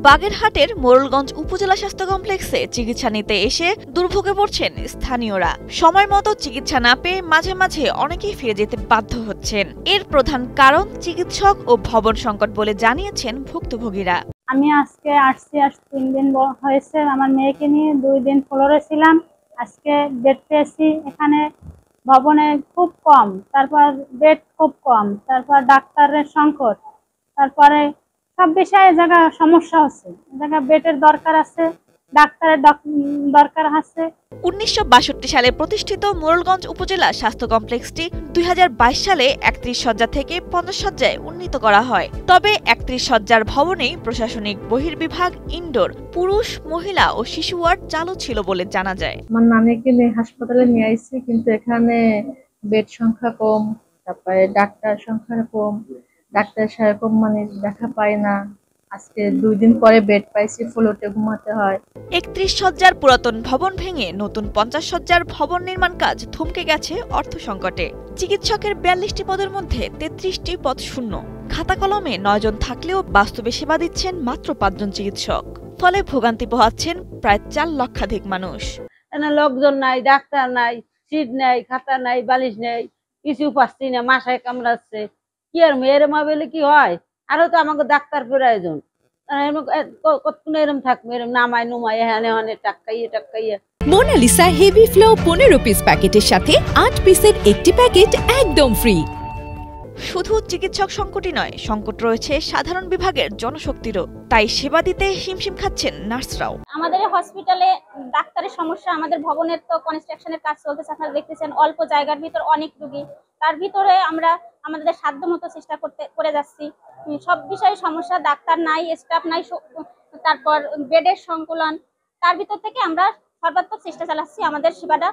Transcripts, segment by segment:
বাগেরহাটের মোড়লগঞ্জ উপজেলা স্বাস্থ্য কমপ্লেক্সে চিকিৎসা নিতে এসে দুর্ভোগে পড়ছেন স্থানীয়রা। সময় মতো চিকিৎসা না পেয়ে মাঝে মাঝে অনেকেই ফিরে যেতে বাধ্য হচ্ছেন। এর প্রধান কারণ চিকিৎসক ও ভবন সংকট বলে জানিয়েছেন ভুক্তভোগীরা। আমি আজকে আসছি 3 দিন হয়েছে। আমার মেয়েকে নিয়ে 2 দিন ফ্লোরে ছিলাম। আজকে বেড পেয়েছি। এখানে ভবনে খুব কম, তারপর বেড খুব কম, তারপর ডাক্তারের সংকট, তারপরে সব বিষয়ে জায়গা সমস্যা হচ্ছে। জায়গা বেডের দরকার আছে, ডাক্তারের দরকার আছে। 1962 সালে প্রতিষ্ঠিত মোড়লগঞ্জ উপজেলা স্বাস্থ্য কমপ্লেক্সটি 2022 সালে 31 শয্যা থেকে 50 শয্যায় উন্নীত করা হয়। তবে 31 শয্যার ভবনেই প্রশাসনিক বহির্বিভাগ, ইনডোর, পুরুষ, মহিলা ও শিশু ওয়ার্ড চালু ছিল বলে জানা যায়। আমার নানিকে নিয়ে হাসপাতালে নিয়ে আইছি, কিন্তু এখানে বেড সংখ্যা কম, তারপরে ডাক্তার সংখ্যা কম, ডাক্তার সেরকম দেখা পায় না। আজকে 2 দিন পরে বেড পাইছি, ফ্লোরে ঘুমাতে হয়। 31 শয্যার পুরাতন ভবন ভেঙে নতুন 50 শয্যার ভবন নির্মাণ কাজ থমকে গেছে অর্থ সংকটে। চিকিৎসকের 42টি পদের মধ্যে 33টি পদ শূন্য। খাতা কলমে 9 জন থাকলেও বাস্তবে সেবা দিচ্ছেন মাত্র 5 জন চিকিৎসক। ফলে ভোগান্তি পোহাচ্ছেন প্রায় 4 লক্ষাধিক মানুষ। লোকজন নাই, ডাক্তার নাই, সিট নাই, খাতা নাই, বালিশ নেই, কিছু পাচ্ছি না। মাসায় কামড়াচ্ছে। কি আর মেয়ের মা বলে কি হয়? আরো তো আমাকে ডাক্তার প্রয়োজন। কতক্ষণ এরম থাকবো, এরম নামায় নুমায় এখানে টাকাইয়ে। মোনালিসা হেভি ফ্লো 15 পিস প্যাকেটের সাথে 8 পিসের একটি প্যাকেট একদম ফ্রি। শুধু চিকিৎসক সংকটই নয়, সংকট রয়েছে সাধারণ বিভাগের জনশক্তিরও। তাই সেবা দিতে হিমশিম খাচ্ছেন নার্সরাও। আমাদের হসপিটালে ডাক্তারের সমস্যা, আমাদের ভবনের তো কনস্ট্রাকশনের কাজ চলতেছে, আপনারা দেখতেছেন। অল্প জায়গার ভিতর অনেক রোগী, তার ভিতরে আমরা আমাদের সাধ্যমতো চেষ্টা করে যাচ্ছি। সব বিষয়ে সমস্যা, ডাক্তার নাই, স্টাফ নাই, তারপর বেডের সংকুলন, তার ভিতর থেকে আমরা সর্বাত্মক চেষ্টা চালাচ্ছি আমাদের সেবাটা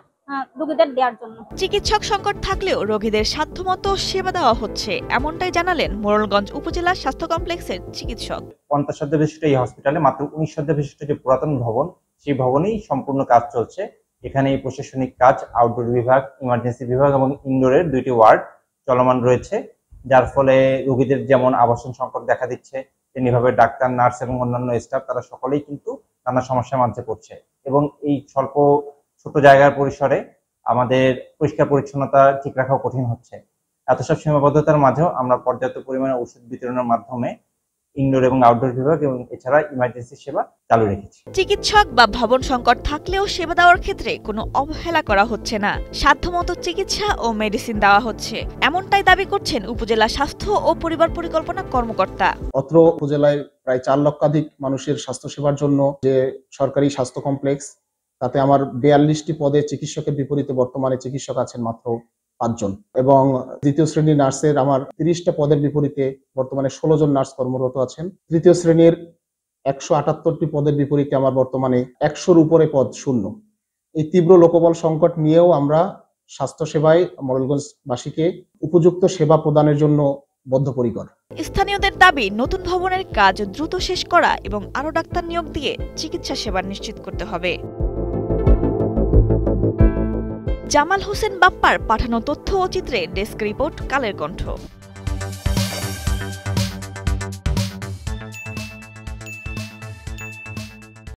রোগীদের দেওয়ার জন্য। চিকিৎসক সংকট থাকলেও রোগীদের সাধ্যমতো সেবা দেওয়া হচ্ছে, এমনটাই জানালেন মোড়লগঞ্জ উপজেলা স্বাস্থ্য কমপ্লেক্সের চিকিৎসক। 50 শয্যা বিশিষ্ট এই হসপিটালে মাত্র 19 শয্যা বিশিষ্ট যে পুরাতন ভবন, সেই ভবনেই সম্পূর্ণ কাজ চলছে। এখানে প্রশাসনিক কাজ, আউটডোর বিভাগ, ইমার্জেন্সি বিভাগ এবং ইনডোরের 2টি ওয়ার্ড চলমান রয়েছে, যার ফলে রোগীদের যেমন আবাসন সংকট দেখা দিচ্ছে, তেমনিভাবে ডাক্তার, নার্স এবং অন্যান্য স্টাফ তারা সকলেই কিন্তু নানা সমস্যার মাঝে পড়ছে। এবং এই স্বল্প ছোট জায়গার পরিসরে আমাদের পরিষ্কার পরিচ্ছন্নতা ঠিক রাখাও কঠিন হচ্ছে। এত সব সীমাবদ্ধতার মাঝেও আমরা পর্যাপ্ত পরিমাণে ওষুধ বিতরণের মাধ্যমে ইনডোর এবং আউটডোর বিভাগ এবং এছাড়া ইমার্জেন্সি সেবা চালু রেখেছি। চিকিৎসক বা ভবন সংকট থাকলেও সেবা দেওয়ার ক্ষেত্রে কোনো অবহেলা করা হচ্ছে না। সাধ্যমতো চিকিৎসা ও মেডিসিন দেওয়া হচ্ছে, এমনটাই দাবি করছেন উপজেলা স্বাস্থ্য ও পরিবার পরিকল্পনা কর্মকর্তা। অত্র উপজেলায় প্রায় 4 লক্ষাধিক মানুষের স্বাস্থ্য সেবার জন্য যে সরকারি স্বাস্থ্য কমপ্লেক্স, তাতে আমার 42টি পদে চিকিৎসকের বিপরীতে বর্তমানে চিকিৎসক আছেন মাত্র 5 জন, এবং দ্বিতীয় শ্রেণীর নার্সের আমার 30টা পদের বিপরীতে বর্তমানে 16 জন নার্স কর্মরত আছেন। তৃতীয় শ্রেণীর 178টি পদের বিপরীতে আমার বর্তমানে 100-র উপরে পদ শূন্য। এই তীব্র লোকবল সংকট নিয়েও আমরা স্বাস্থ্যসেবায় মোড়লগঞ্জবাসীকে উপযুক্ত সেবা প্রদানের জন্য বদ্ধপরিকর। স্থানীয়দের দাবি নতুন ভবনের কাজ দ্রুত শেষ করা এবং আরও ডাক্তার নিয়োগ দিয়ে চিকিৎসা সেবা নিশ্চিত করতে হবে। জামাল হোসেন বাপ্পার পাঠানো তথ্য ও চিত্রে ডেস্ক রিপোর্ট, কালের কণ্ঠ।